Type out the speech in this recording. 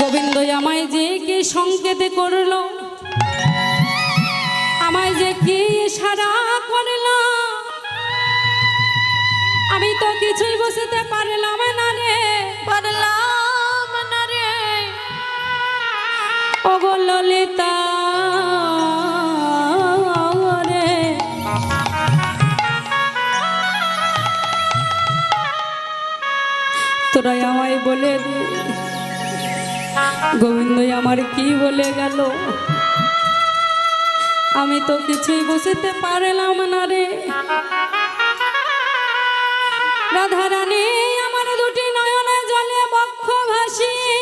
গোবিন্দ আমায় যে কি সংকেত করলো, আমায় যে কি ইশারা করলো, আমি তো কিছুই বুঝতে পারলাম না রে, পারলাম না রে। ও গো ললিতা রে, তোরা আমায় বলে দে গোবিন্দ আমার কি বলে গেল, আমি তো কিছুই বুঝতে পারলাম না রে। রাধারানী আমার দুটি নয়নে জলে বক্ষ ভাসিয়ে